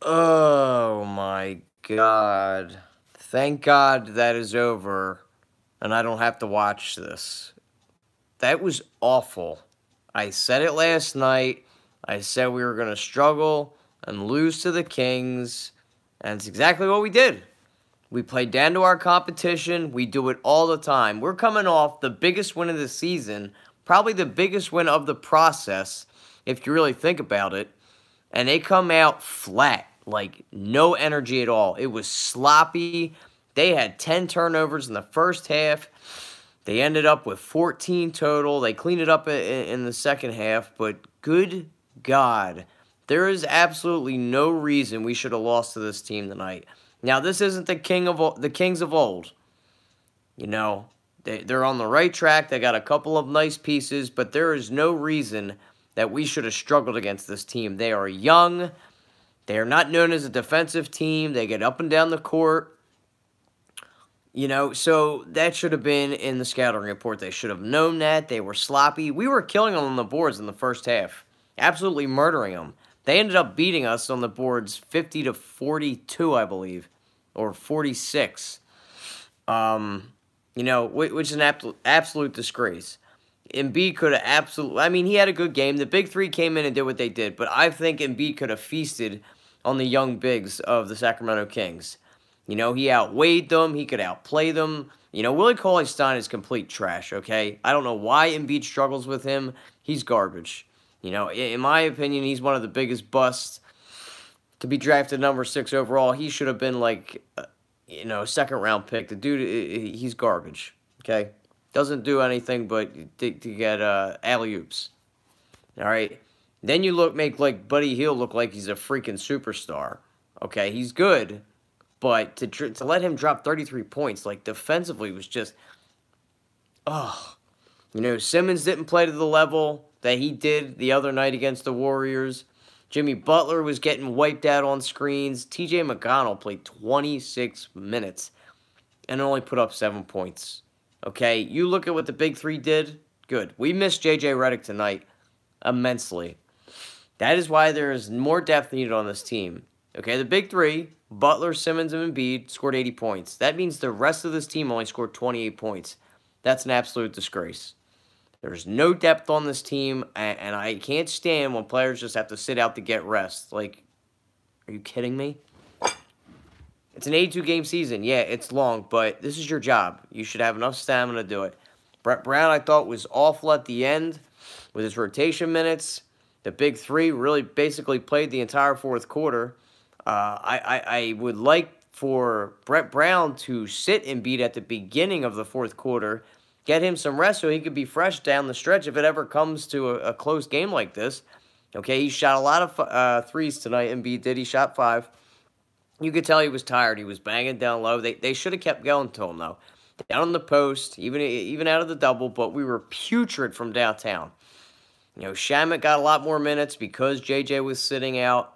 Oh my God. Thank God that is over and I don't have to watch this. That was awful. I said it last night. I said we were going to struggle and lose to the Kings, and it's exactly what we did. We played down to our competition. We do it all the time. We're coming off the biggest win of the season, probably the biggest win of the process, if you really think about it. And they come out flat, like no energy at all. It was sloppy. They had 10 turnovers in the first half. They ended up with 14 total. They cleaned it up in the second half, but good God, there is absolutely no reason we should have lost to this team tonight. Now, this isn't the Kings of old. You know, they're on the right track. They got a couple of nice pieces, but there is no reason that we should have struggled against this team. They are young. They are not known as a defensive team. They get up and down the court. You know, so that should have been in the scouting report. They should have known that. They were sloppy. We were killing them on the boards in the first half. Absolutely murdering them. They ended up beating us on the boards 50-42, I believe. Or 46. You know, which is an absolute disgrace. Embiid could have absolutely... I mean, he had a good game. The big three came in and did what they did. But I think Embiid could have feasted on the young bigs of the Sacramento Kings. You know, he outweighed them. He could outplay them. You know, Willie Cauley-Stein is complete trash, okay? I don't know why Embiid struggles with him. He's garbage. You know, in my opinion, he's one of the biggest busts to be drafted number 6 overall. He should have been, like, you know, second-round pick. The dude, he's garbage, okay? Doesn't do anything but to get alley-oops, all right? Then you make, like, Buddy Hield look like he's a freaking superstar, okay? He's good. But to let him drop 33 points, like, defensively was just, oh. You know, Simmons didn't play to the level that he did the other night against the Warriors. Jimmy Butler was getting wiped out on screens. T.J. McConnell played 26 minutes and only put up 7 points. Okay, you look at what the big three did, good. We missed J.J. Redick tonight immensely. That is why there is more depth needed on this team. Okay, the big three, Butler, Simmons, and Embiid, scored 80 points. That means the rest of this team only scored 28 points. That's an absolute disgrace. There's no depth on this team, and I can't stand when players just have to sit out to get rest. Like, are you kidding me? It's an 82-game season. Yeah, it's long, but this is your job. You should have enough stamina to do it. Brett Brown, I thought, was awful at the end with his rotation minutes. The big three really basically played the entire fourth quarter. I would like for Brett Brown to sit Embiid at the beginning of the fourth quarter, get him some rest so he could be fresh down the stretch if it ever comes to a close game like this. Okay, he shot a lot of threes tonight. Embiid did. He shot 5. You could tell he was tired. He was banging down low. They should have kept going to him, though. Down on the post, even out of the double, but we were putrid from downtown. You know, Shamet got a lot more minutes because J.J. was sitting out.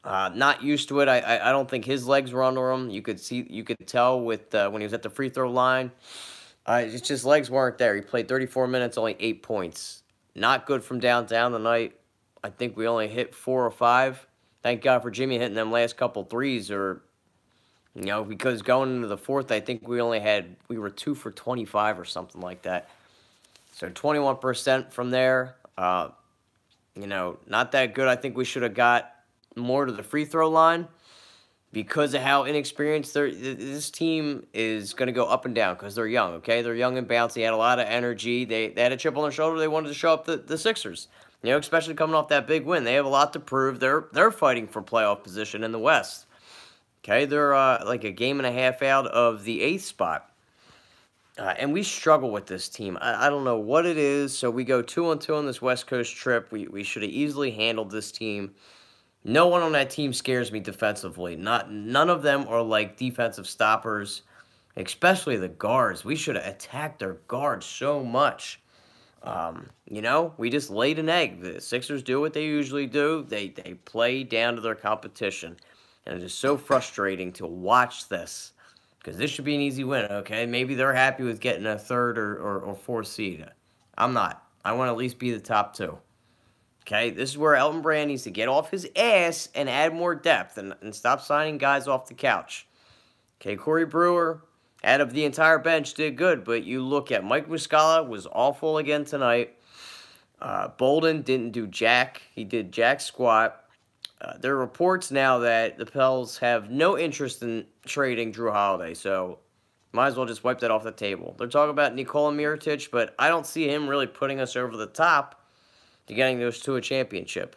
Not used to it. I don't think his legs were under him. You could tell with when he was at the free throw line. It's just legs weren't there. He played 34 minutes, only 8 points. Not good from downtown tonight. I think we only hit 4 or 5. Thank God for Jimmy hitting them last couple threes, or you know, because going into the fourth, I think we were 2 for 25 or something like that. So 21% from there. You know, not that good. I think we should have got more to the free throw line because of how inexperienced this team is going to go up and down because they're young, okay? They're young and bouncy. They had a lot of energy. They had a chip on their shoulder. They wanted to show up the Sixers, you know, especially coming off that big win. They have a lot to prove. They're fighting for playoff position in the West, okay? They're like a game and a half out of the 8th spot. And we struggle with this team. I don't know what it is. So we go 2-2 on this West Coast trip. We should have easily handled this team. No one on that team scares me defensively. None of them are like defensive stoppers, especially the guards. We should have attacked their guards so much. You know, we just laid an egg. The Sixers do what they usually do. They play down to their competition. And it is so frustrating to watch this. Because this should be an easy win, okay? Maybe they're happy with getting a 3rd or 4th seed. I'm not. I want to at least be the top 2. Okay, this is where Elton Brand needs to get off his ass and add more depth and stop signing guys off the couch. Okay, Corey Brewer, out of the entire bench, did good, but you look at Mike Muscala, was awful again tonight. Bolden didn't do jack. He did jack squat. There are reports now that the Pels have no interest in trading Drew Holiday, so might as well just wipe that off the table. They're talking about Nikola Mirotic, but I don't see him really putting us over the top to getting those to a championship.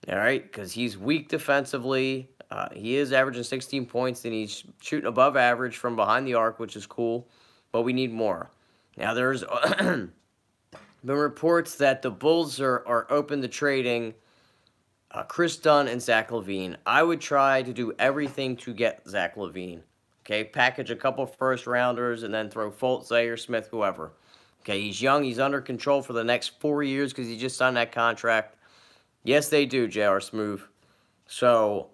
All right, because he's weak defensively. He is averaging 16 points, and he's shooting above average from behind the arc, which is cool, but we need more. Now, there's been reports that the Bulls are open to trading Chris Dunn and Zach LaVine. I would try to do everything to get Zach LaVine. Okay, package a couple first-rounders and then throw Fultz, Zaire Smith, whoever. Okay, he's young. He's under control for the next 4 years because he just signed that contract. Yes, they do, J.R. Smooth. So,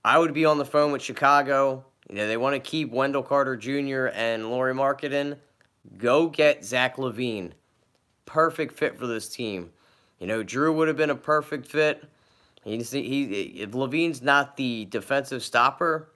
I would be on the phone with Chicago. You know, they want to keep Wendell Carter Jr. and Lauri Markkanen. Go get Zach LaVine. Perfect fit for this team. You know, Drew would have been a perfect fit. If LaVine's not the defensive stopper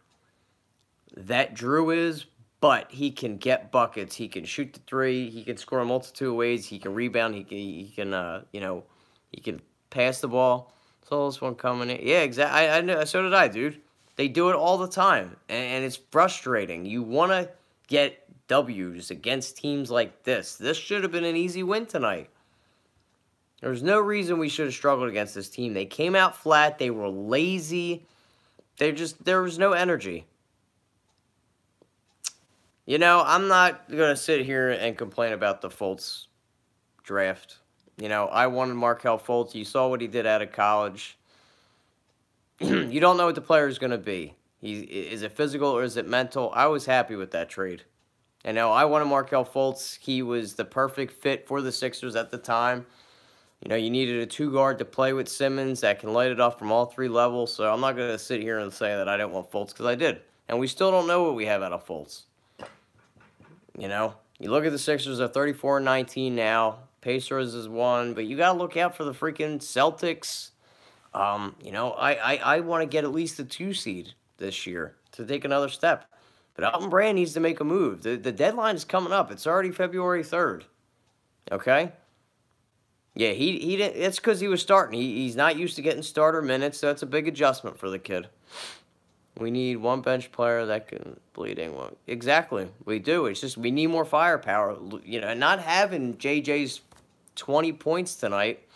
that Drew is, but he can get buckets. He can shoot the three. He can score a multitude of ways. He can rebound. He can pass the ball. So this one coming in. Yeah, exactly. I know. So did I, dude. They do it all the time, and it's frustrating. You want to get W's against teams like this. This should have been an easy win tonight. There's no reason we should have struggled against this team. They came out flat. They were lazy. There was no energy. You know, I'm not going to sit here and complain about the Fultz draft. You know, I wanted Markelle Fultz. You saw what he did out of college. You don't know what the player is going to be. Is it physical or is it mental? I was happy with that trade. I know I wanted Markelle Fultz. He was the perfect fit for the Sixers at the time. You know, you needed a two-guard to play with Simmons that can light it up from all three levels. So I'm not going to sit here and say that I didn't want Fultz because I did. And we still don't know what we have out of Fultz. You know, you look at the Sixers are 34-19 now. Pacers is 1, but you got to look out for the freaking Celtics. You know, I want to get at least a 2 seed this year to take another step. But Elton Brand needs to make a move. The deadline is coming up. It's already February 3rd. Okay? Yeah, he didn't. It's because he was starting. He's not used to getting starter minutes, so that's a big adjustment for the kid. We need one bench player that can bleed in. Exactly, we do. It's just we need more firepower. You know, not having JJ's 20 points tonight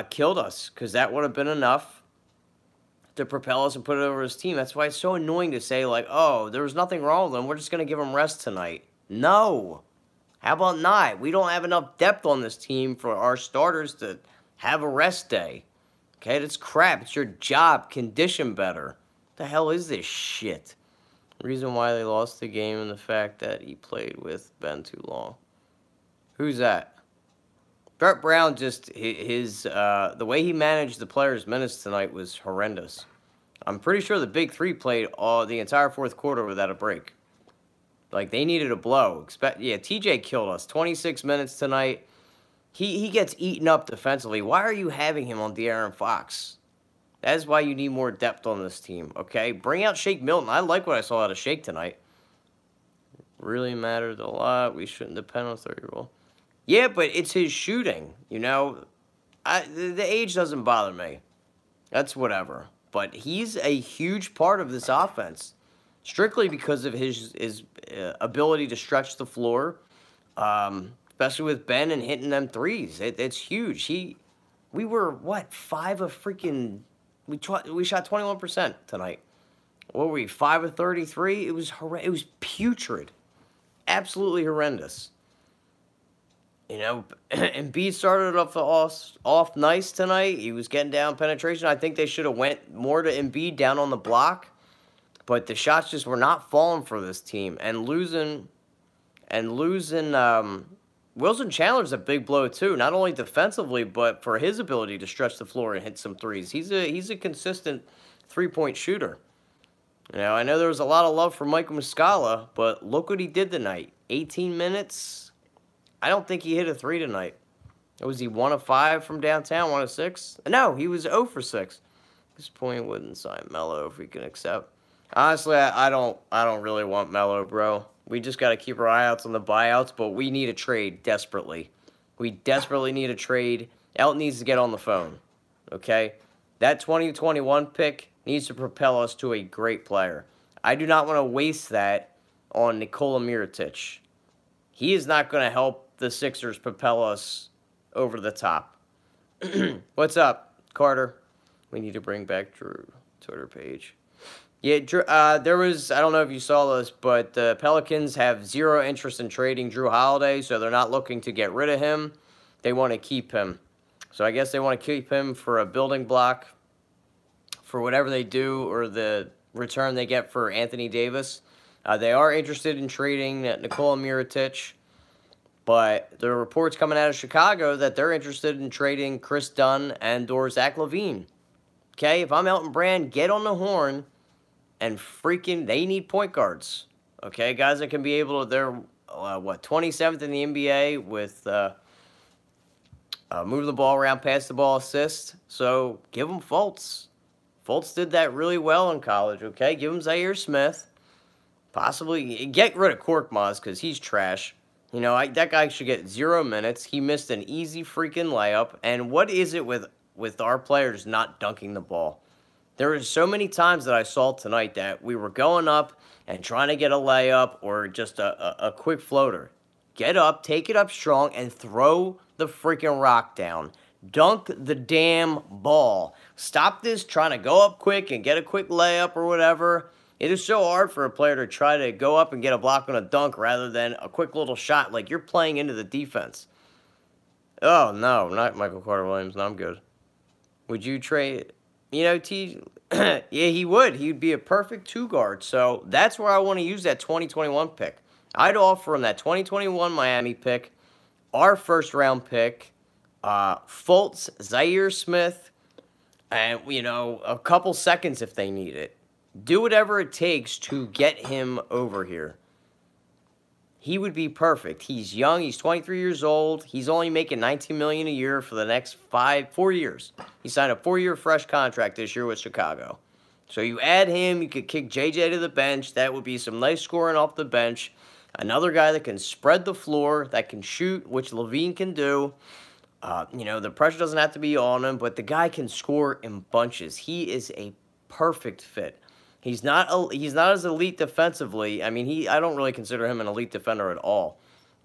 killed us because that would have been enough to propel us and put it over his team. That's why it's so annoying to say, like, oh, there was nothing wrong with him. We're just going to give him rest tonight. No. How about not? We don't have enough depth on this team for our starters to have a rest day. Okay, that's crap. It's your job. Condition better. What the hell is this shit? The reason why they lost the game and the fact that he played with Ben too long. Who's that? Brett Brown just, the way he managed the players' minutes tonight was horrendous. I'm pretty sure the big three played the entire fourth quarter without a break. Like, they needed a blow. Yeah, TJ killed us. 26 minutes tonight. He gets eaten up defensively. Why are you having him on De'Aaron Fox? That is why you need more depth on this team, okay? Bring out Shake Milton. I like what I saw out of Shake tonight. Really mattered a lot. We shouldn't depend on 30-year-old. Yeah, but it's his shooting, you know. The age doesn't bother me. That's whatever. But he's a huge part of this offense, strictly because of his ability to stretch the floor, especially with Ben and hitting them threes. It's huge. We were, what, 5 of freaking... We shot 21% tonight. What were we, 5 of 33? It was putrid. Absolutely horrendous. You know, Embiid started off nice tonight. He was getting down penetration. I think they should have went more to Embiid down on the block. But the shots just were not falling for this team. And losing Wilson Chandler's a big blow too, not only defensively, but for his ability to stretch the floor and hit some threes. He's a consistent three-point shooter. You know, I know there was a lot of love for Mike Muscala, but look what he did tonight. 18 minutes. I don't think he hit a three tonight. Was he 1 of 5 from downtown, 1 of 6? No, he was 0 for 6. At this point, wouldn't sign Melo if we can accept. Honestly, I don't really want Melo, bro. We just got to keep our eye out on the buyouts, but we need a trade desperately. We desperately need a trade. Elton needs to get on the phone, okay? That 2021 pick needs to propel us to a great player. I do not want to waste that on Nikola Mirotic. He is not going to help the Sixers propel us over the top. What's up, Carter? We need to bring back Drew Twitter page. Yeah, Drew, there was, I don't know if you saw this, but the Pelicans have zero interest in trading Drew Holiday, so they're not looking to get rid of him. They want to keep him. So I guess they want to keep him for a building block for whatever they do or the return they get for Anthony Davis. They are interested in trading Nikola Mirotic, but there are reports coming out of Chicago that they're interested in trading Chris Dunn and or Zach LaVine. Okay, if I'm Elton Brand, get on the horn and freaking, they need point guards. Okay, guys that can be able to, they're, 27th in the NBA with move the ball around, pass the ball, assist. So give them Fultz. Fultz did that really well in college, okay? Give him Zaire Smith. Possibly get rid of Korkmaz because he's trash. You know, that guy should get 0 minutes. He missed an easy freaking layup. And what is it with our players not dunking the ball? There were so many times that I saw tonight that we were going up and trying to get a layup or just a quick floater. Get up, take it up strong, and throw the freaking rock down. Dunk the damn ball. Stop this trying to go up quick and get a quick layup or whatever. It is so hard for a player to try to go up and get a block on a dunk rather than a quick little shot like you're playing into the defense. Oh, no, not Michael Carter-Williams. No, I'm good. Would you trade? You know, yeah, he would. He'd be a perfect two-guard. So that's where I want to use that 2021 pick. I'd offer him that 2021 Miami pick, our first-round pick, Fultz, Zaire Smith, and, you know, a couple seconds if they need it. Do whatever it takes to get him over here. He would be perfect. He's young. He's 23 years old. He's only making $19 million a year for the next 4 years. He signed a 4-year fresh contract this year with Chicago. So you add him. You could kick JJ to the bench. That would be some nice scoring off the bench. Another guy that can spread the floor, that can shoot, which LaVine can do. You know, the pressure doesn't have to be on him, but the guy can score in bunches. He is a perfect fit. He's not as elite defensively. I mean, I don't really consider him an elite defender at all,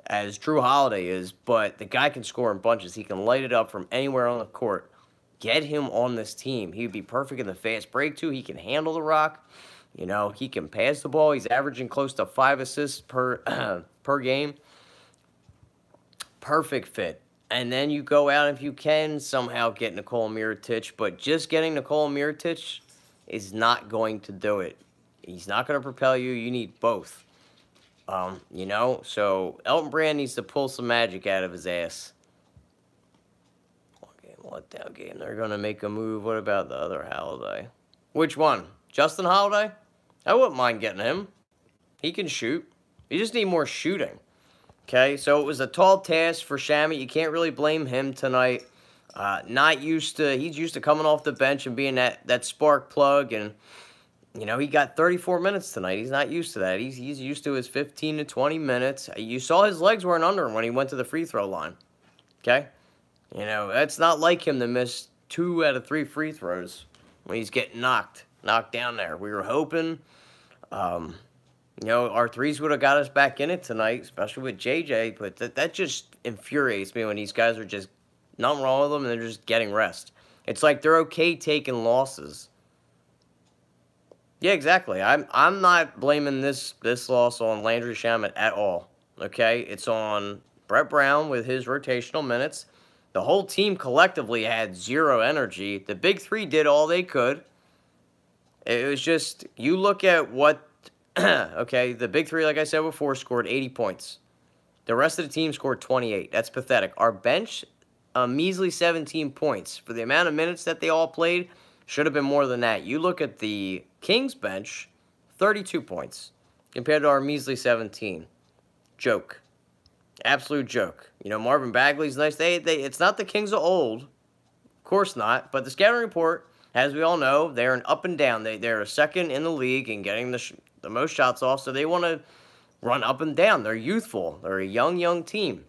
as Drew Holiday is, but the guy can score in bunches. He can light it up from anywhere on the court. Get him on this team. He would be perfect in the fast break, too. He can handle the rock. You know, he can pass the ball. He's averaging close to 5 assists per game. Perfect fit. And then you go out, if you can, somehow get Nikola Mirotic, but just getting Nikola Mirotic is not going to do it. He's not going to propel you. You need both. You know, so Elton Brand needs to pull some magic out of his ass. Okay, letdown game. They're going to make a move. What about the other Holiday? Which one? Justin Holiday? I wouldn't mind getting him. He can shoot. You just need more shooting. Okay, so it was a tall task for Shamit. You can't really blame him tonight. He's used to coming off the bench and being that spark plug, and, you know, he got 34 minutes tonight. He's not used to that. He's used to his 15 to 20 minutes. You saw his legs weren't under him when he went to the free throw line, okay? You know, it's not like him to miss 2 out of 3 free throws when he's getting knocked down there. We were hoping, you know, our threes would have got us back in it tonight, especially with JJ, but that just infuriates me when these guys are just nothing wrong with them, and they're just getting rest. It's like they're okay taking losses. Yeah, exactly. I'm not blaming this loss on Landry Shamet at all. Okay, it's on Brett Brown with his rotational minutes. The whole team collectively had 0 energy. The big three did all they could. It was just, you look at what, okay, the big three, like I said before, scored 80 points. The rest of the team scored 28. That's pathetic. Our bench, a measly 17 points. For the amount of minutes that they all played, should have been more than that. You look at the Kings bench, 32 points compared to our measly 17. Joke. Absolute joke. You know, Marvin Bagley's nice. It's not the Kings of old. Of course not. But the scouting report, as we all know, they're an up and down. They're a second in the league and getting the most shots off, so they want to run up and down. They're youthful. They're a young team.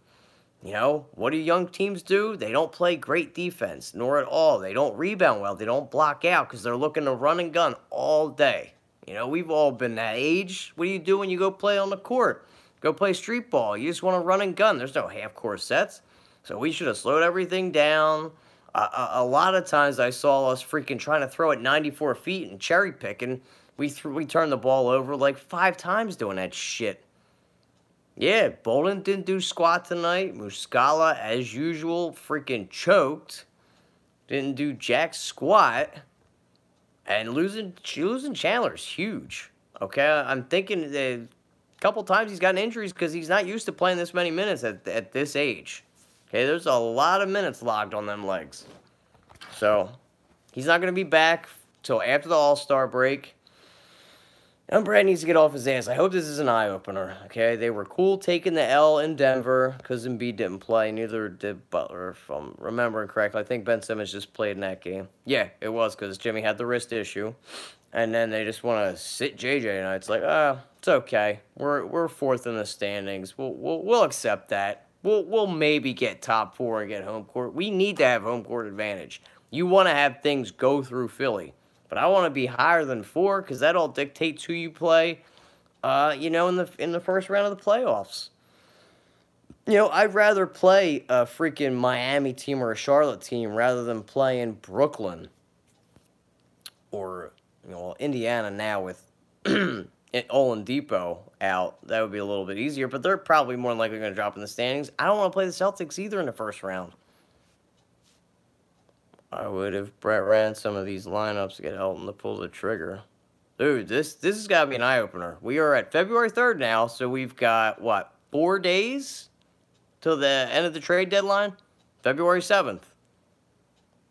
You know, what do young teams do? They don't play great defense, nor at all. They don't rebound well. They don't block out because they're looking to run and gun all day. You know, we've all been that age. What do you do when you go play on the court? Go play street ball. You just want to run and gun. There's no half-court sets. So we should have slowed everything down. A lot of times I saw us freaking trying to throw at 94 feet and cherry picking. We turned the ball over like 5 times doing that shit. Yeah, Bolden didn't do squat tonight. Muscala, as usual, freaking choked. Didn't do jack squat. And losing Chandler's huge. Okay, I'm thinking that a couple times he's gotten injuries because he's not used to playing this many minutes at this age. Okay, there's a lot of minutes logged on them legs. So, he's not going to be back till after the All-Star break. And Brad needs to get off his ass. I hope this is an eye-opener, okay? They were cool taking the L in Denver because Embiid didn't play. Neither did Butler, if I'm remembering correctly. I think Ben Simmons just played in that game. Yeah, it was because Jimmy had the wrist issue. And then they just want to sit JJ, and it's like, it's okay. We're fourth in the standings. We'll accept that. We'll maybe get top 4 and get home court. We need to have home court advantage. You want to have things go through Philly. But I want to be higher than 4 because that all dictates who you play, you know, in the first round of the playoffs. You know, I'd rather play a freaking Miami team or a Charlotte team rather than playing Brooklyn or, you know, Indiana now with Oladipo out. That would be a little bit easier, but they're probably more than likely going to drop in the standings. I don't want to play the Celtics either in the first round. I would if Brett ran some of these lineups to get Elton to pull the trigger. Dude, this has got to be an eye-opener. We are at February 3rd now, so we've got, what, 4 days till the end of the trade deadline? February 7th.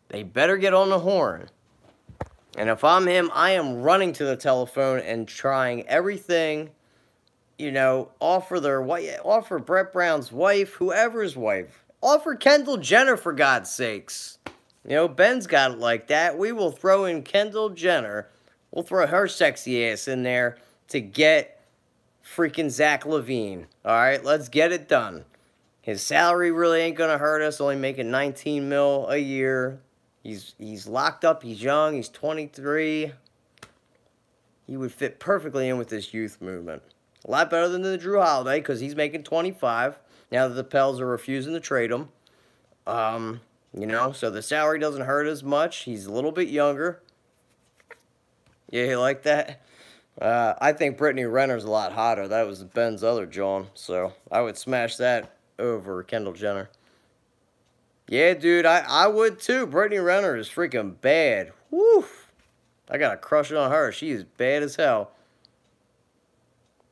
They better get on the horn. And if I'm him, I am running to the telephone and trying everything, you know, offer Brett Brown's wife, whoever's wife. Offer Kendall Jenner, for God's sakes. You know, Ben's got it like that. We will throw in Kendall Jenner. We'll throw her sexy ass in there to get freaking Zach LaVine. All right, let's get it done. His salary really ain't going to hurt us, only making $19 million a year. He's locked up. He's young. He's 23. He would fit perfectly in with this youth movement. A lot better than the Drew Holiday because he's making 25 now that the Pels are refusing to trade him. You know, so the salary doesn't hurt as much. He's a little bit younger. Yeah, you like that? I think Brittany Renner's a lot hotter. That was Ben's other John. So I would smash that over Kendall Jenner. Yeah, dude, I would too. Brittany Renner is freaking bad. Woo! I got a crush on her. She is bad as hell.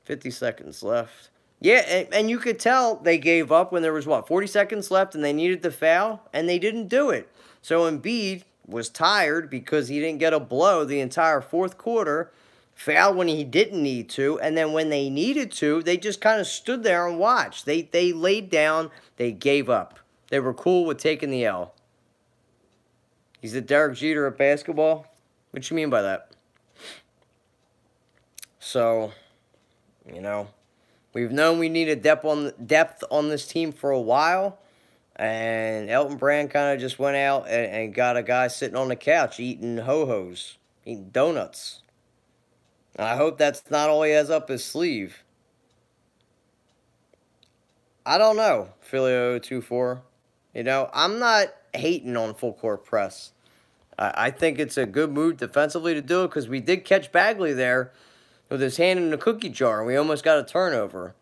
50 seconds left. Yeah, and you could tell they gave up when there was, 40 seconds left and they needed the foul, and they didn't do it. So Embiid was tired because he didn't get a blow the entire fourth quarter, fouled when he didn't need to, and then when they needed to, they just kind of stood there and watched. They laid down, they gave up. They were cool with taking the L. He's the Derek Jeter of basketball? What you mean by that? So, you know, we've known we needed depth on this team for a while, and Elton Brand kind of just went out and got a guy sitting on the couch eating ho-hos, eating donuts. And I hope that's not all he has up his sleeve. I don't know, Philly 024. You know, I'm not hating on full court press. I think it's a good move defensively to do it because we did catch Bagley there with his hand in the cookie jar, and we almost got a turnover.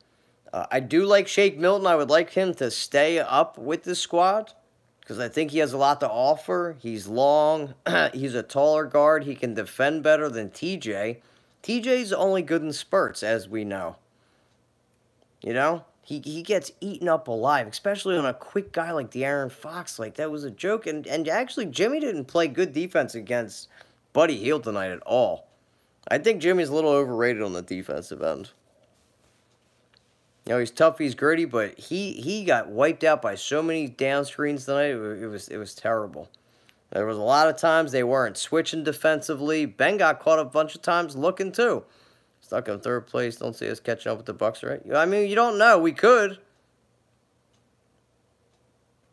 I do like Shake Milton. I would like him to stay up with this squad because I think he has a lot to offer. He's long. He's a taller guard. He can defend better than TJ. TJ's only good in spurts, as we know. You know? He gets eaten up alive, especially on a quick guy like De'Aaron Fox. Like, that was a joke. And actually, Jimmy didn't play good defense against Buddy Hield tonight at all. I think Jimmy's a little overrated on the defensive end. You know, he's tough, he's gritty, but he got wiped out by so many down screens tonight. It was terrible. There was a lot of times they weren't switching defensively. Ben got caught a bunch of times looking too. Stuck in third place. Don't see us catching up with the Bucks, right? I mean, you don't know. We could.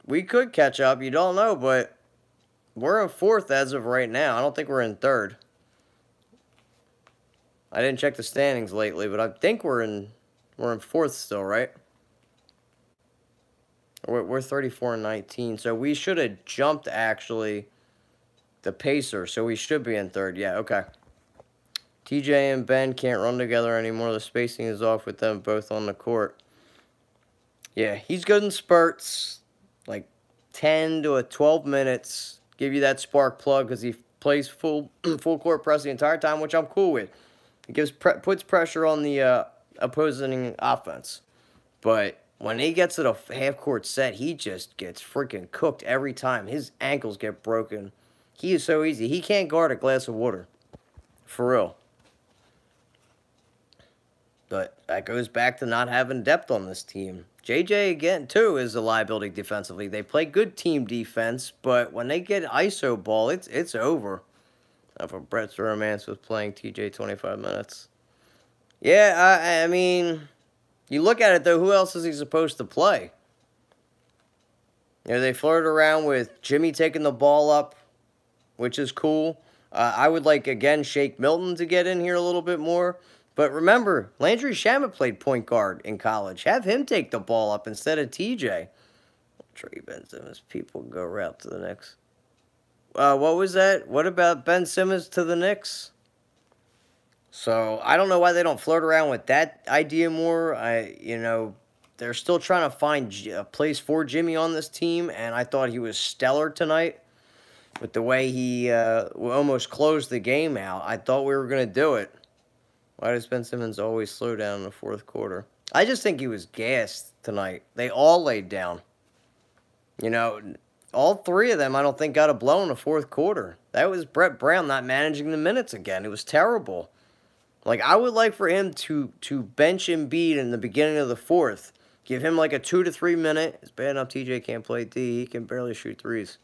We could catch up. You don't know, but we're in fourth as of right now. I don't think we're in third. I didn't check the standings lately, but I think we're in fourth still, right? We're 34-19, so we should have jumped actually the pacer, so we should be in third. Yeah, okay. TJ and Ben can't run together anymore. The spacing is off with them both on the court. Yeah, he's good in spurts, like 10 to 12 minutes. Give you that spark plug because he plays full court press the entire time, which I'm cool with. He puts pressure on the opposing offense. But when he gets to the half-court set, he just gets freaking cooked every time. His ankles get broken. He is so easy. He can't guard a glass of water. For real. But that goes back to not having depth on this team. JJ, again, too, is a liability defensively. They play good team defense, but when they get ISO ball, it's over. For Brett's romance with playing TJ 25 minutes. Yeah, I mean, you look at it, though, who else is he supposed to play? You know, they flirt around with Jimmy taking the ball up, which is cool. I would like, again, Shake Milton to get in here a little bit more. But remember, Landry Shamet played point guard in college. Have him take the ball up instead of TJ. Trey Ben Simmons, people go right to the Knicks. What was that? What about Ben Simmons to the Knicks? So, I don't know why they don't flirt around with that idea more. They're still trying to find a place for Jimmy on this team, and I thought he was stellar tonight with the way he almost closed the game out. I thought we were going to do it. Why does Ben Simmons always slow down in the fourth quarter? I just think he was gassed tonight. They all laid down. You know, all three of them I don't think got a blow in the fourth quarter. That was Brett Brown not managing the minutes again. It was terrible. Like, I would like for him to bench Embiid in the beginning of the fourth. Give him like a 2 to 3 minute. It's bad enough TJ can't play D. He can barely shoot threes.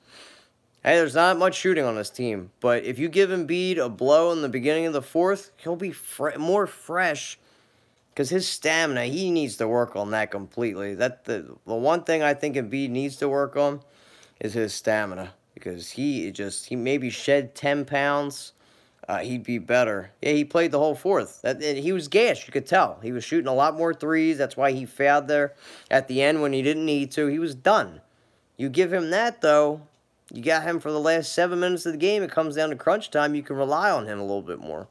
Hey, there's not much shooting on this team. But if you give Embiid a blow in the beginning of the fourth, he'll be more fresh. Because his stamina, he needs to work on that completely. The one thing I think Embiid needs to work on is his stamina. Because he maybe shed 10 pounds. He'd be better. Yeah, he played the whole fourth. He was gashed, you could tell. He was shooting a lot more threes. That's why he fouled there at the end when he didn't need to. He was done. You give him that, though. You got him for the last 7 minutes of the game. It comes down to crunch time. You can rely on him a little bit more.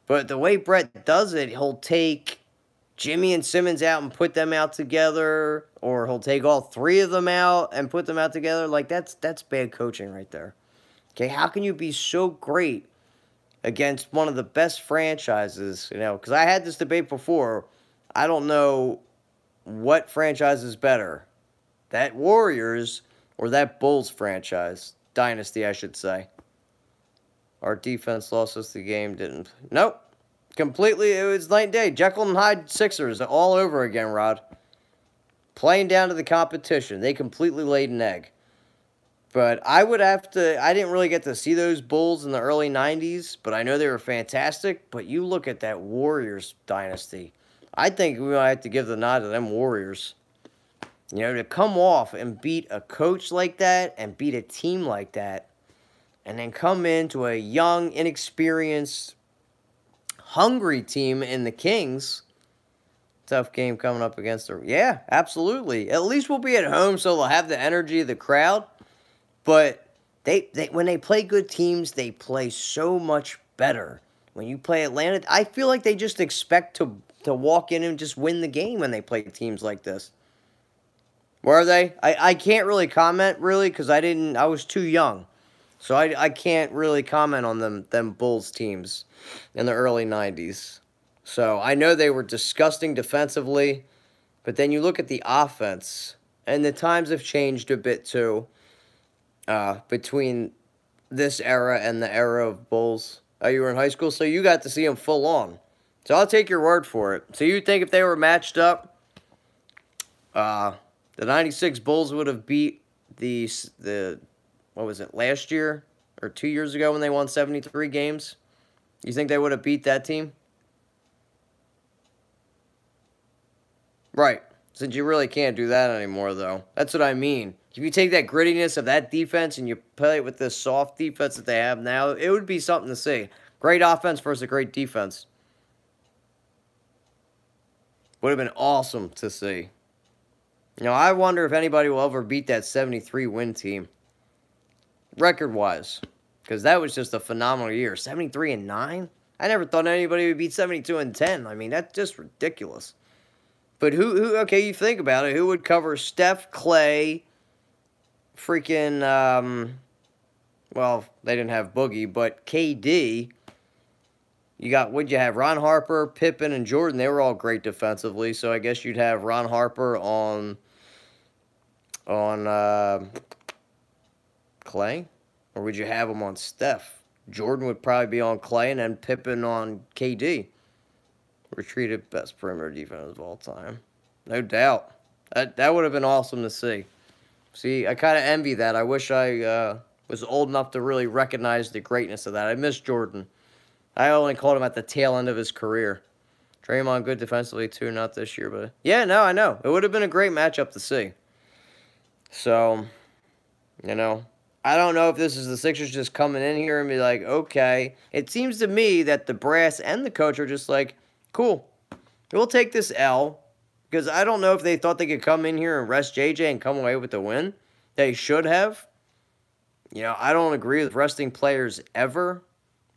But the way Brett does it, he'll take Jimmy and Simmons out and put them out together. Or he'll take all three of them out and put them out together. Like, that's bad coaching right there. Okay, how can you be so great against one of the best franchises? You know, because I had this debate before. I don't know what franchise is better. That Warriors or that Bulls franchise. Dynasty, I should say. Our defense lost us the game, didn't. Nope. Completely, it was night and day. Jekyll and Hyde Sixers all over again, Rod. Playing down to the competition. They completely laid an egg. But I didn't really get to see those Bulls in the early 90s, but I know they were fantastic. But you look at that Warriors dynasty. I think we might have to give the nod to them Warriors. You know, to come off and beat a coach like that and beat a team like that, and then come into a young, inexperienced, hungry team in the Kings. Tough game coming up against them. Yeah, absolutely. At least we'll be at home, so they'll have the energy of the crowd. But when they play good teams, they play so much better. When you play Atlanta, I feel like they just expect to walk in and just win the game when they play teams like this. Where are they? I can't really comment, really, because I was too young. So I can't really comment on them Bulls teams in the early 90s. So I know they were disgusting defensively, but then you look at the offense, and the times have changed a bit too between this era and the era of Bulls. You were in high school, so you got to see them full on. So I'll take your word for it. So you think if they were matched up, the 96 Bulls would have beat the what was it, last year or 2 years ago when they won 73 games? You think they would have beat that team? Right. Since you really can't do that anymore, though. That's what I mean. If you take that grittiness of that defense and you play it with this soft defense that they have now, it would be something to see. Great offense versus a great defense. Would have been awesome to see. You know, I wonder if anybody will ever beat that 73 win team. Record-wise. Because that was just a phenomenal year. 73-9? I never thought anybody would beat 72-10. I mean, that's just ridiculous. But who? Okay, you think about it. Who would cover Steph, Clay, freaking, well, they didn't have Boogie, but KD. You got, what'd you have? Ron Harper, Pippen, and Jordan. They were all great defensively, so I guess you'd have Ron Harper on Clay? Or would you have him on Steph? Jordan would probably be on Clay, and then Pippen on KD. Retreated best perimeter defense of all time. No doubt. That would have been awesome to see. See, I kind of envy that. I wish I was old enough to really recognize the greatness of that. I miss Jordan. I only called him at the tail end of his career. Draymond good defensively too, not this year. But yeah, no, I know. It would have been a great matchup to see. So, you know, I don't know if this is the Sixers just coming in here and be like, okay. It seems to me that the brass and the coach are just like, cool. We'll take this L. Because I don't know if they thought they could come in here and rest JJ and come away with the win. They should have. You know, I don't agree with resting players ever.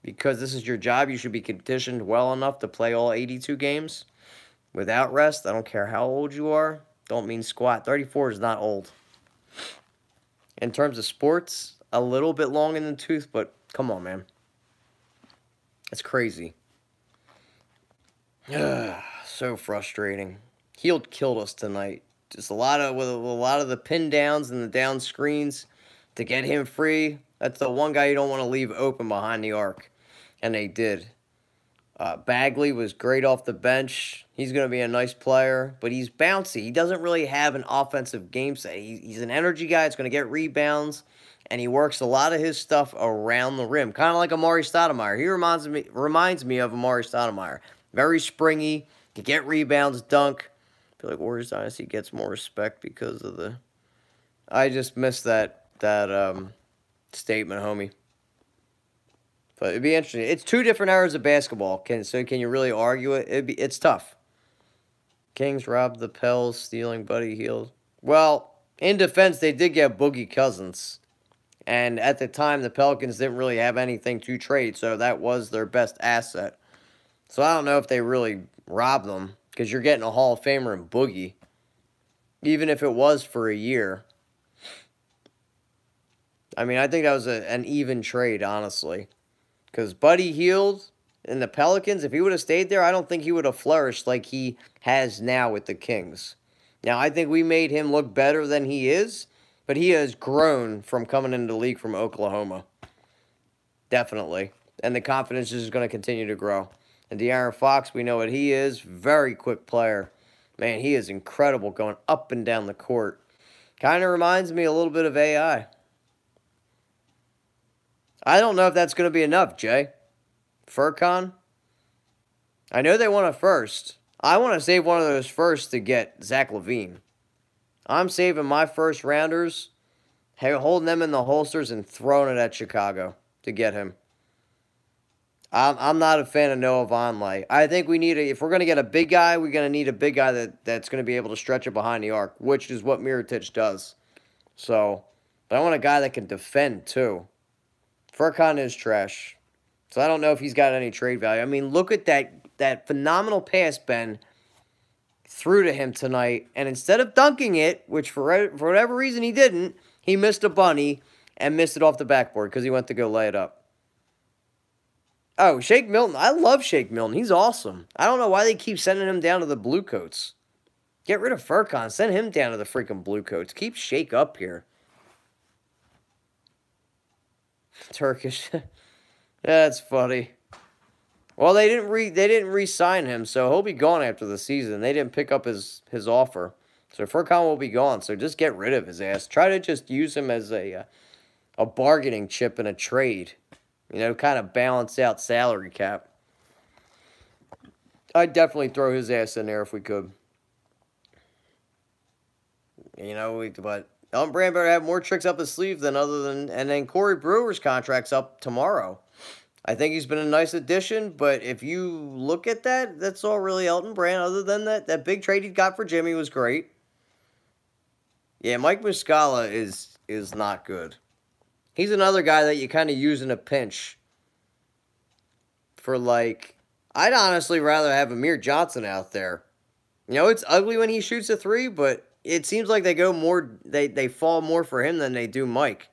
Because this is your job. You should be conditioned well enough to play all 82 games without rest. I don't care how old you are. Don't mean squat. 34 is not old. In terms of sports, a little bit long in the tooth, but come on, man. It's crazy. So frustrating. Hield killed us tonight. Just with a lot of the pin downs and the down screens to get him free. That's the one guy you don't want to leave open behind the arc. And they did. Bagley was great off the bench. He's going to be a nice player, but he's bouncy. He doesn't really have an offensive game set. He's an energy guy. It's going to get rebounds, and he works a lot of his stuff around the rim, kind of like Amari Stoudemire. He reminds me of Amari Stoudemire. Very springy, can get rebounds, dunk. I feel like Warriors Dynasty gets more respect because of the... I just missed that statement, homie. But it'd be interesting. It's two different eras of basketball. So can you really argue it? It's tough. Kings robbed the Pels, stealing Buddy Hield. Well, in defense, they did get Boogie Cousins. And at the time, the Pelicans didn't really have anything to trade, so that was their best asset. So I don't know if they really robbed them, because you're getting a Hall of Famer in Boogie. Even if it was for a year. I mean, I think that was an even trade, honestly. Because Buddy Hield and the Pelicans, if he would have stayed there, I don't think he would have flourished like he has now with the Kings. Now, I think we made him look better than he is, but he has grown from coming into the league from Oklahoma. Definitely. And the confidence is going to continue to grow. And De'Aaron Fox, we know what he is. Very quick player. Man, he is incredible going up and down the court. Kind of reminds me a little bit of AI. I don't know if that's going to be enough, Jay. Furcon? I know they want a first. I want to save one of those firsts to get Zach LaVine. I'm saving my first rounders, holding them in the holsters, and throwing it at Chicago to get him. I'm not a fan of Noah Vonleh. I think we need if we're going to get a big guy, we're going to need a big guy that's going to be able to stretch it behind the arc, which is what Mirotic does. So, but I want a guy that can defend, too. Furcon is trash. So I don't know if he's got any trade value. I mean, look at that phenomenal pass Ben threw to him tonight. And instead of dunking it, which for whatever reason he didn't, he missed a bunny and missed it off the backboard because he went to go lay it up. Oh, Shake Milton. I love Shake Milton. He's awesome. I don't know why they keep sending him down to the Blue Coats. Get rid of Furcon. Send him down to the freaking Blue Coats. Keep Shake up here. Turkish. That's funny. Well, they didn't re-sign him, so he'll be gone after the season. They didn't pick up his offer, so Furcon will be gone. So just get rid of his ass. Try to just use him as a bargaining chip in a trade. You know, kind of balance out salary cap. I'd definitely throw his ass in there if we could. You know, but Elton Brand better have more tricks up his sleeve than and then Corey Brewer's contract's up tomorrow. I think he's been a nice addition, but if you look at that, that's all really Elton Brand. Other than that big trade he got for Jimmy was great. Yeah, Mike Muscala is not good. He's another guy that you kind of use in a pinch. For like, I'd honestly rather have Amir Johnson out there. You know, it's ugly when he shoots a three, but it seems like they go more, they fall more for him than they do Mike.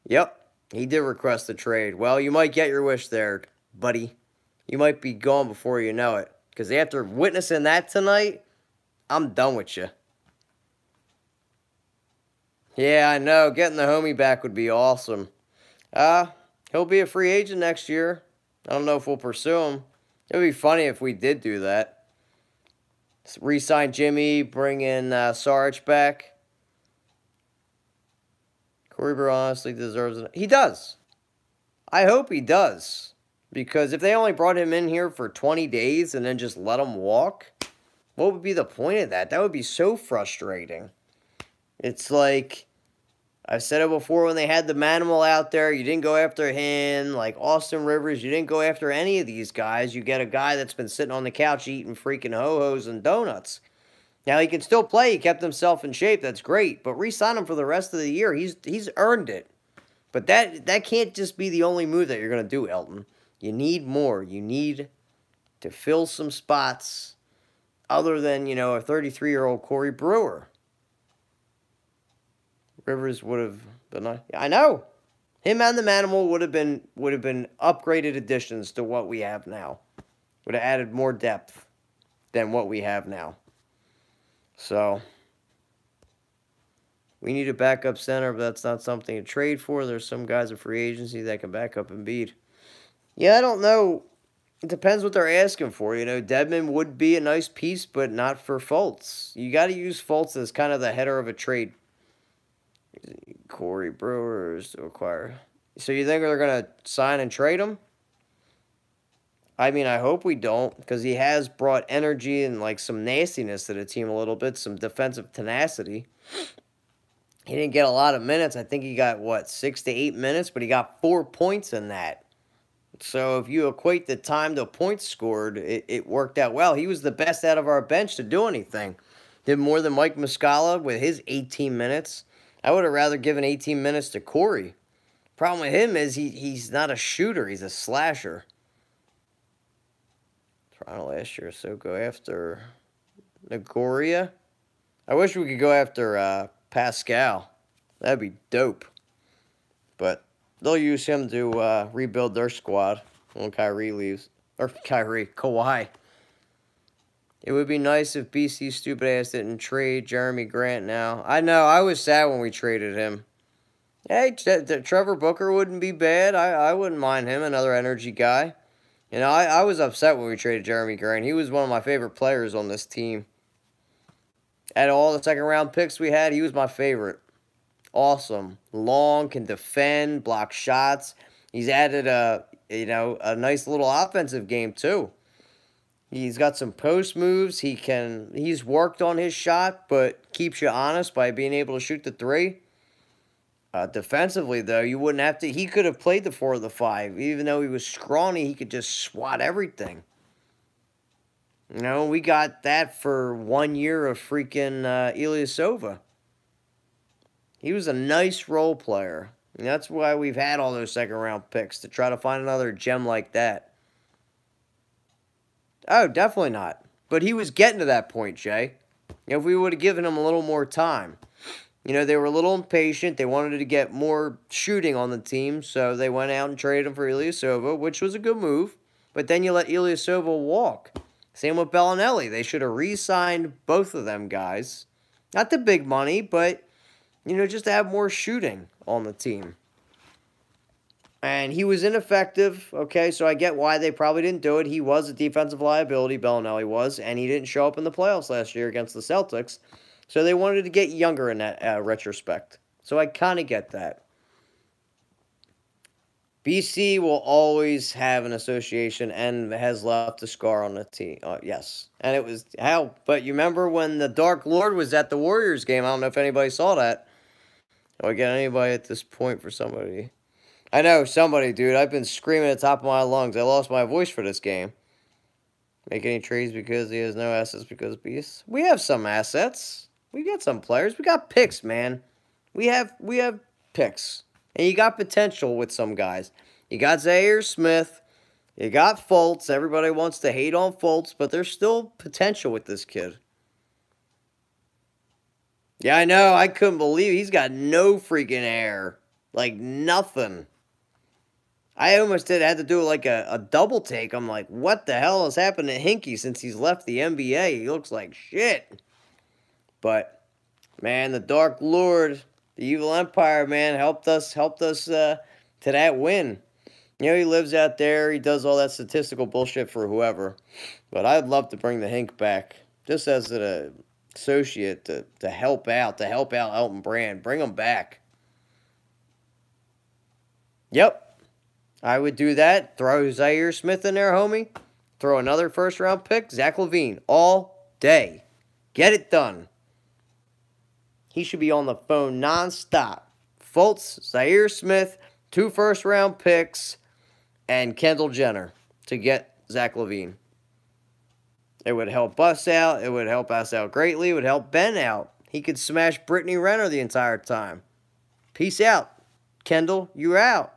Yep. He did request the trade. Well, you might get your wish there, buddy. You might be gone before you know it. Because after witnessing that tonight, I'm done with you. Yeah, I know. Getting the homie back would be awesome. He'll be a free agent next year. I don't know if we'll pursue him. It would be funny if we did do that. Re-sign Jimmy, bring in Sarge back. Corey Brewer honestly deserves it. He does. I hope he does. Because if they only brought him in here for 20 days and then just let him walk, what would be the point of that? That would be so frustrating. It's like, I've said it before when they had the Manimal out there, you didn't go after him. Like Austin Rivers, you didn't go after any of these guys. You get a guy that's been sitting on the couch eating freaking ho-hos and donuts. Now, he can still play. He kept himself in shape. That's great. But re-sign him for the rest of the year. He's earned it. But that can't just be the only move that you're going to do, Elton. You need more. You need to fill some spots other than, you know, a 33-year-old Corey Brewer. Rivers would have been... I know. Him and the Manimal would have been upgraded additions to what we have now. Would have added more depth than what we have now. So, we need a backup center, but that's not something to trade for. There's some guys in free agency that can back up Embiid. Yeah, I don't know. It depends what they're asking for. You know, Dedmon would be a nice piece, but not for Fultz. You got to use Fultz as kind of the header of a trade. Corey Brewer is to acquire. So you think they're going to sign and trade him? I mean, I hope we don't, because he has brought energy and, like, some nastiness to the team a little bit, some defensive tenacity. He didn't get a lot of minutes. I think he got, 6 to 8 minutes, but he got 4 points in that. So if you equate the time to points scored, it worked out well. He was the best out of our bench to do anything. Did more than Mike Muscala with his 18 minutes. I would have rather given 18 minutes to Corey. Problem with him is he's not a shooter. He's a slasher. Toronto last year, so go after Nagoria. I wish we could go after Pascal. That'd be dope. But they'll use him to rebuild their squad when Kyrie leaves. Or Kawhi. It would be nice if BC's stupid ass didn't trade Jeremy Grant now. I know, I was sad when we traded him. Hey, Trevor Booker wouldn't be bad. I wouldn't mind him, another energy guy. You know, I was upset when we traded Jeremy Grant. He was one of my favorite players on this team. Out of all the second-round picks we had, he was my favorite. Awesome. Long, can defend, block shots. He's added a nice little offensive game, too. He's got some post moves. He's worked on his shot, but keeps you honest by being able to shoot the three. Defensively, though, you wouldn't have to... He could have played the 4 or the 5. Even though he was scrawny, he could just swat everything. You know, we got that for 1 year of freaking Ilyasova. He was a nice role player. And that's why we've had all those second-round picks, to try to find another gem like that. Oh, definitely not. But he was getting to that point, Jay. You know, if we would have given him a little more time... You know, they were a little impatient. They wanted to get more shooting on the team, so they went out and traded him for Ilyasova, which was a good move. But then you let Ilyasova walk. Same with Bellinelli. They should have re-signed both of them guys. Not the big money, but, you know, just to have more shooting on the team. And he was ineffective, okay, so I get why they probably didn't do it. He was a defensive liability, Bellinelli was, and he didn't show up in the playoffs last year against the Celtics. So they wanted to get younger in that retrospect. So I kind of get that. BC will always have an association and has left a scar on the team. Yes. And it was how, but you remember when the Dark Lord was at the Warriors game? I don't know if anybody saw that. Do I get anybody at this point for somebody? I know, somebody, dude. I've been screaming at the top of my lungs. I lost my voice for this game. Make any trades because he has no assets because Beast? We have some assets. We got some players. We got picks, man. We have picks. And you got potential with some guys. You got Zaire Smith. You got Fultz. Everybody wants to hate on Fultz, but there's still potential with this kid. Yeah, I know. I couldn't believe it. He's got no freaking air. Like, nothing. I almost had to do like a double take. I'm like, what the hell has happened to Hinkie since he's left the NBA? He looks like shit. But, man, the Dark Lord, the Evil Empire, man, helped us to that win. You know, he lives out there. He does all that statistical bullshit for whoever. But I'd love to bring the Hink back just as an associate to help out Elton Brand. Bring him back. Yep. I would do that. Throw Zaire Smith in there, homie. Throw another first-round pick. Zach LaVine. All day. Get it done. He should be on the phone nonstop. Fultz, Zaire Smith, 2 first-round picks, and Kendall Jenner to get Zach LaVine. It would help us out. It would help us out greatly. It would help Ben out. He could smash Brittany Renner the entire time. Peace out. Kendall, you're out.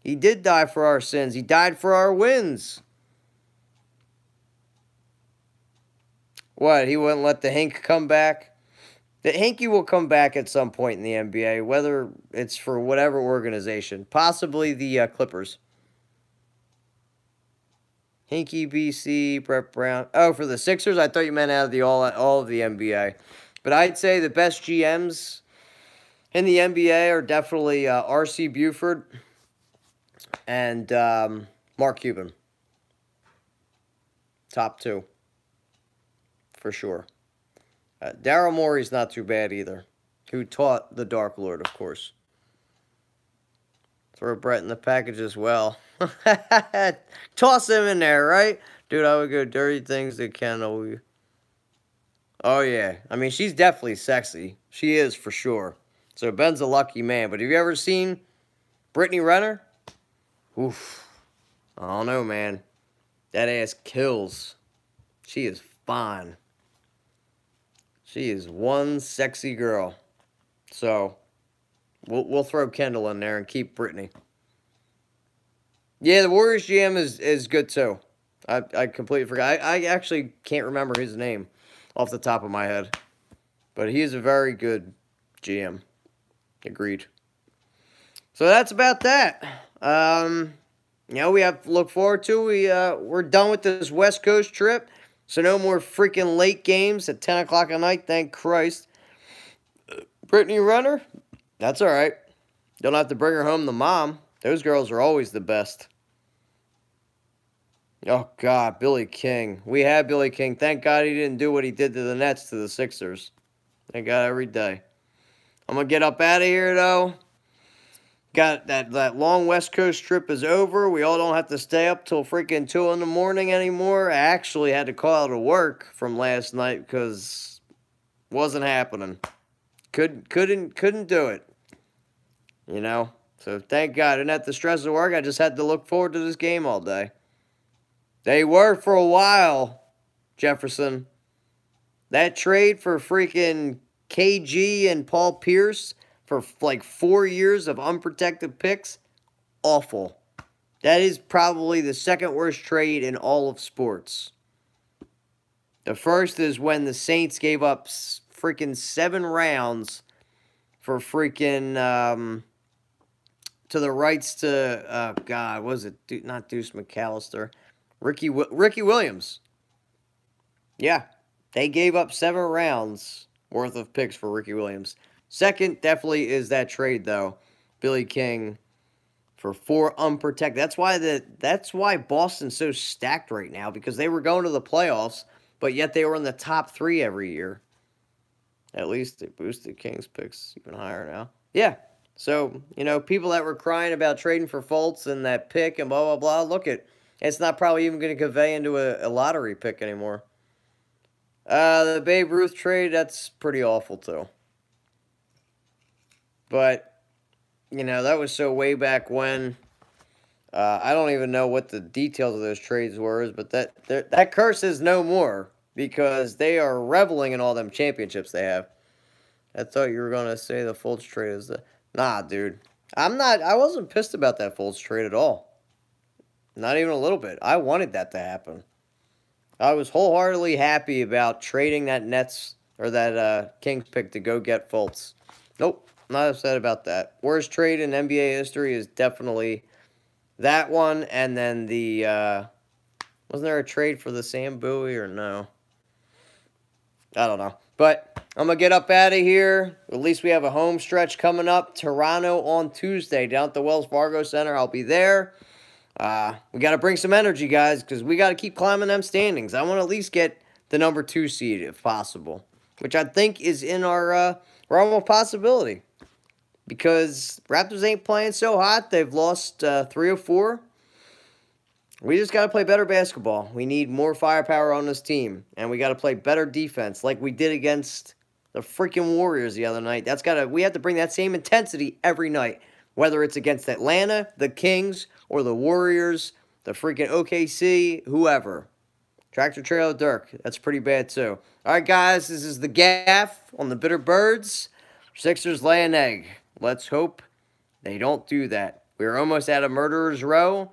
He did die for our sins. He died for our wins. What? He wouldn't let the Hink come back? The Hinkie will come back at some point in the NBA, whether it's for whatever organization. Possibly the Clippers. Hinkie, BC, Brett Brown. Oh, for the Sixers? I thought you meant out of the all of the NBA. But I'd say the best GMs in the NBA are definitely R.C. Buford and Mark Cuban. Top 2. For sure. Daryl Morey's not too bad either. Who taught the Dark Lord, of course. Throw Brett in the package as well. Toss him in there, right? Dude, I would go dirty things to Kendall. Oh, yeah. I mean, she's definitely sexy. She is, for sure. So Ben's a lucky man. But have you ever seen Brittany Renner? Oof. I don't know, man. That ass kills. She is fine. She is one sexy girl. So, we'll throw Kendall in there and keep Brittany. Yeah, the Warriors GM is good, too. I completely forgot. I actually can't remember his name off the top of my head. But he is a very good GM. Agreed. So that's about that. You know, we have to look forward to. We're done with this West Coast trip. So no more freaking late games at 10 o'clock at night, thank Christ. Brittany Renner, that's all right. Don't have to bring her home to mom. Those girls are always the best. Oh, God, Billy King. We had Billy King. Thank God he didn't do what he did to the Nets to the Sixers. Thank God every day. I'm going to get up out of here, though. Got that long West Coast trip is over. We all don't have to stay up till freaking 2 in the morning anymore. I actually had to call out of work from last night because it wasn't happening. Couldn't do it. You know? So thank God. I didn't have to stress at work. I just had to look forward to this game all day. They were for a while, Jefferson. That trade for freaking KG and Paul Pierce for like 4 years of unprotected picks, awful. That is probably the second worst trade in all of sports. The first is when the Saints gave up freaking 7 rounds for freaking to the rights to God, what was it? Not Deuce McAllister, Ricky Williams. Yeah, they gave up 7 rounds worth of picks for Ricky Williams. Second, definitely is that trade, though. Billy King for 4 unprotected. That's why Boston's so stacked right now, because they were going to the playoffs, but yet they were in the top 3 every year. At least they boosted Kings picks even higher now. Yeah. So, people that were crying about trading for Fultz and that pick and blah, blah, blah, look it's not probably even going to convey into a lottery pick anymore. The Babe Ruth trade, that's pretty awful too. But, that was so way back when. I don't even know what the details of those trades were, but that curse is no more, because they are reveling in all them championships they have. I thought you were going to say the Fultz trade is the... Nah, dude. I wasn't pissed about that Fultz trade at all. Not even a little bit. I wanted that to happen. I was wholeheartedly happy about trading that Nets, or that Kings pick to go get Fultz. Nope, not upset about that. Worst trade in NBA history is definitely that one, and then the, wasn't there a trade for the Sam Bowie, or no? I don't know. But I'm going to get up out of here. At least we have a home stretch coming up. Toronto on Tuesday down at the Wells Fargo Center. I'll be there. We got to bring some energy, guys, because we got to keep climbing them standings. I want to at least get the number 2 seed if possible, which I think is in our realm of possibility, because Raptors ain't playing so hot. They've lost 3 or 4. We just got to play better basketball. We need more firepower on this team, and we got to play better defense like we did against the freaking Warriors the other night. We have to bring that same intensity every night, whether it's against Atlanta, the Kings, or the Warriors, the freaking OKC, whoever. Tractor Trailer Dirk, that's pretty bad too. All right, guys, this is the Gaff on the Bitter Birds. Sixers lay an egg. Let's hope they don't do that. We're almost at a murderer's row.